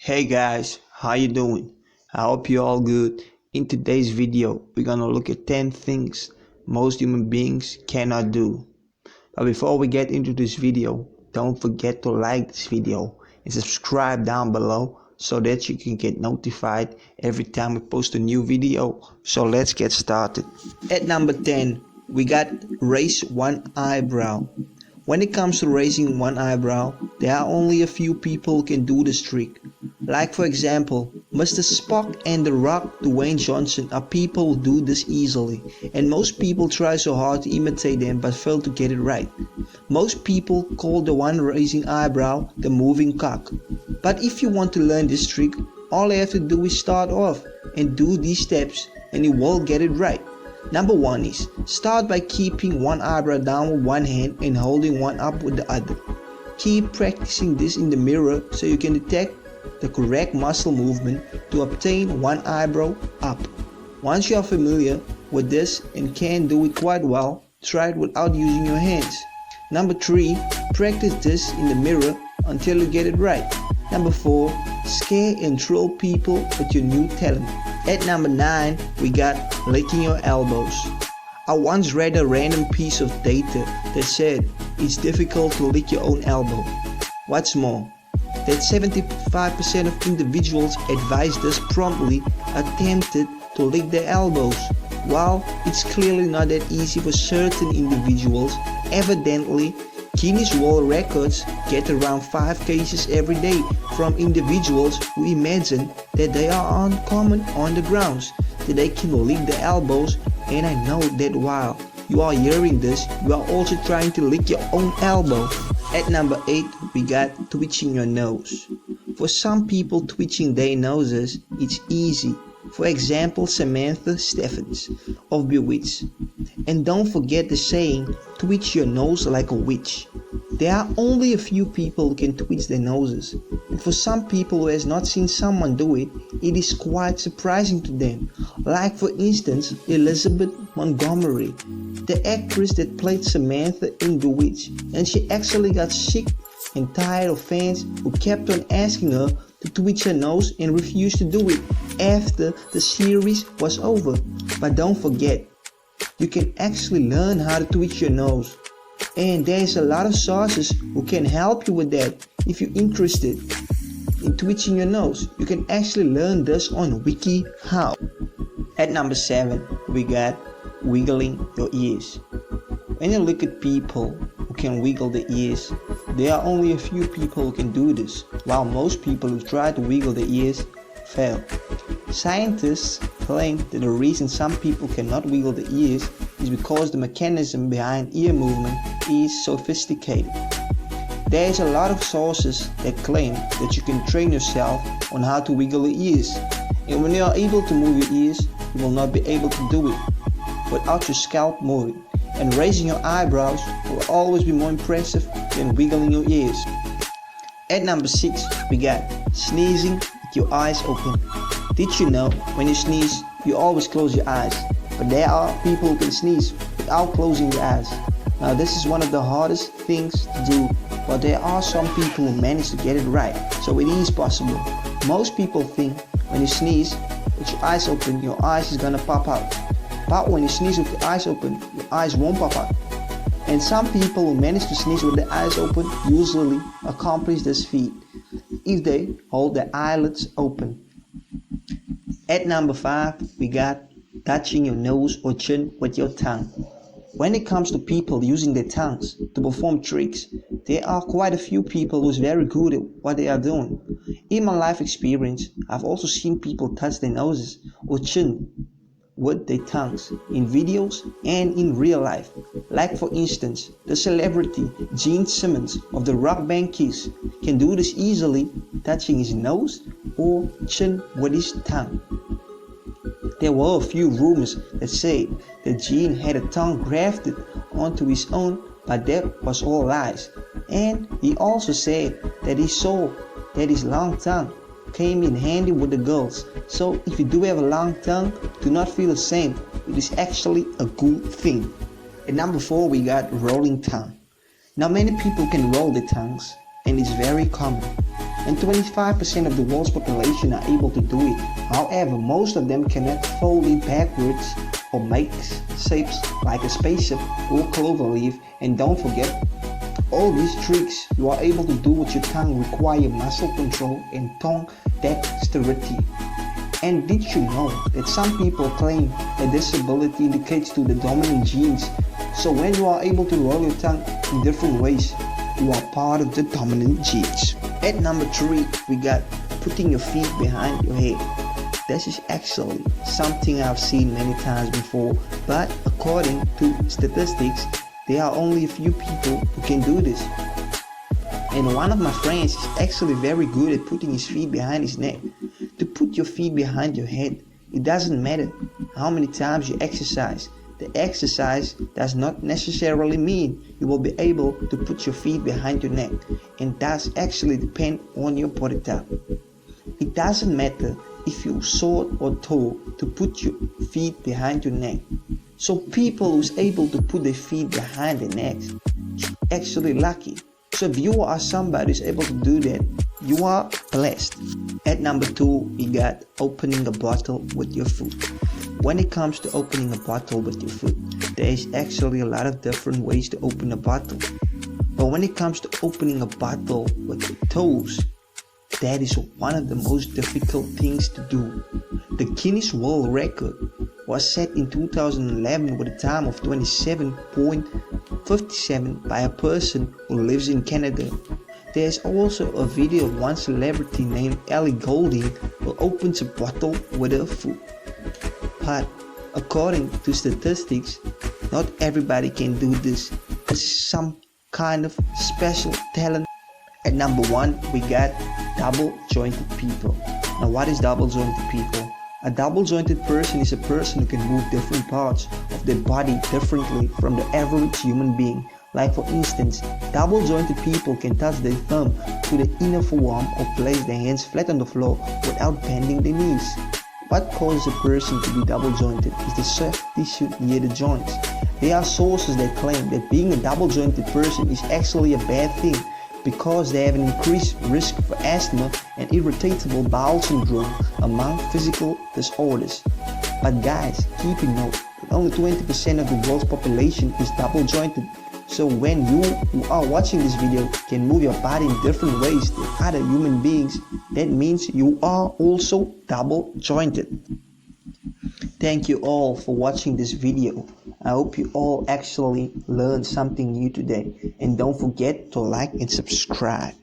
Hey guys, how you doing? I hope you're all good. In today's video, we're gonna look at 10 things most human beings cannot do. But before we get into this video, don't forget to like this video and subscribe down below so that you can get notified every time we post a new video. So let's get started. At number 10, we got raise one eyebrow. When it comes to raising one eyebrow, there are only a few people who can do this trick. Like for example, Mr. Spock and The Rock Dwayne Johnson are people who do this easily, and most people try so hard to imitate them but fail to get it right. Most people call the one raising eyebrow the moving cock. But if you want to learn this trick, all you have to do is start off and do these steps and you will get it right. Number 1 is start by keeping one eyebrow down with one hand and holding one up with the other. Keep practicing this in the mirror so you can detect the correct muscle movement to obtain one eyebrow up. Once you are familiar with this and can do it quite well, try it without using your hands. Number 3, practice this in the mirror until you get it right. Number 4, scare and thrill people with your new talent. At number 9, we got licking your elbows. I once read a random piece of data that said it's difficult to lick your own elbow. What's more, that 75% of individuals advised us promptly attempted to lick their elbows. While it's clearly not that easy for certain individuals, evidently Guinness World Records get around 5 cases every day from individuals who imagine that they are uncommon on the grounds that they can lick their elbows, and I know that while you are hearing this, you are also trying to lick your own elbow. At number 8, we got twitching your nose. For some people, twitching their noses is easy. For example, Samantha Stephens of Bewitched. And don't forget the saying, twitch your nose like a witch. There are only a few people who can twitch their noses. And for some people who has not seen someone do it, it is quite surprising to them. Like for instance, Elizabeth Montgomery, the actress that played Samantha in Bewitched. And she actually got sick and tired of fans who kept on asking her to twitch her nose and refused to do it after the series was over. But don't forget, you can actually learn how to twitch your nose. And there's a lot of sources who can help you with that. If you're interested in twitching your nose, you can actually learn this on WikiHow. At number 7, we got wiggling your ears. When you look at people who can wiggle the ears, there are only a few people who can do this, while most people who try to wiggle the ears fail. Scientists claim that the reason some people cannot wiggle the ears is because the mechanism behind ear movement is sophisticated. There is a lot of sources that claim that you can train yourself on how to wiggle the ears, and when you are able to move your ears, you will not be able to do it without your scalp moving. And raising your eyebrows will always be more impressive than wiggling your ears. At number 6, we got sneezing with your eyes open. Did you know when you sneeze, you always close your eyes? But there are people who can sneeze without closing their eyes. Now this is one of the hardest things to do, but there are some people who manage to get it right, so it is possible. Most people think when you sneeze with your eyes open, your eyes is gonna pop out. But when you sneeze with your eyes open, your eyes won't pop out. And some people who manage to sneeze with their eyes open usually accomplish this feat if they hold their eyelids open. At number 5, we got touching your nose or chin with your tongue. When it comes to people using their tongues to perform tricks, there are quite a few people who's very good at what they are doing. In my life experience, I've also seen people touch their noses or chin with their tongues in videos and in real life. Like for instance, the celebrity Gene Simmons of the rock band Kiss can do this easily, touching his nose or chin with his tongue. There were a few rumors that said that Gene had a tongue grafted onto his own, but that was all lies. And he also said that he saw that his long tongue came in handy with the girls. So if you do have a long tongue, do not feel ashamed. It is actually a good thing. At number 4, we got rolling tongue. Now many people can roll their tongues, and it's very common. and 25% of the world's population are able to do it. However, most of them cannot fold it backwards or make shapes like a spaceship or clover leaf. And don't forget, all these tricks you are able to do with your tongue require muscle control and tongue dexterity. And did you know that some people claim that this ability indicates to the dominant genes? So when you are able to roll your tongue in different ways, you are part of the dominant genes. At number 3, we got putting your feet behind your head. This is actually something I've seen many times before, but according to statistics, there are only a few people who can do this. And one of my friends is actually very good at putting his feet behind his neck. To put your feet behind your head, it doesn't matter how many times you exercise. The exercise does not necessarily mean you will be able to put your feet behind your neck, and does actually depend on your body type. It doesn't matter if you're short or tall to put your feet behind your neck. So people who's able to put their feet behind their necks are actually lucky. So if you are somebody who's able to do that, you are blessed. At number 2, we got opening a bottle with your foot. When it comes to opening a bottle with your foot, there is actually a lot of different ways to open a bottle. But when it comes to opening a bottle with your toes, that is one of the most difficult things to do. The Guinness World Record was set in 2011 with a time of 27.57 by a person who lives in Canada. There is also a video of one celebrity named Ellie Goulding who opens a bottle with her foot. But according to statistics, not everybody can do this. This is some kind of special talent. At number 1, we got double jointed people. Now, what is double jointed people? A double jointed person is a person who can move different parts of their body differently from the average human being. Like for instance, double jointed people can touch their thumb to the inner forearm or place their hands flat on the floor without bending their knees. What causes a person to be double jointed is the soft tissue near the joints. There are sources that claim that being a double jointed person is actually a bad thing, because they have an increased risk for asthma and irritable bowel syndrome among physical disorders. But guys, keep in note that only 20% of the world's population is double jointed. So when you who are watching this video can move your body in different ways than other human beings, that means you are also double jointed. Thank you all for watching this video. I hope you all actually learned something new today, and don't forget to like and subscribe.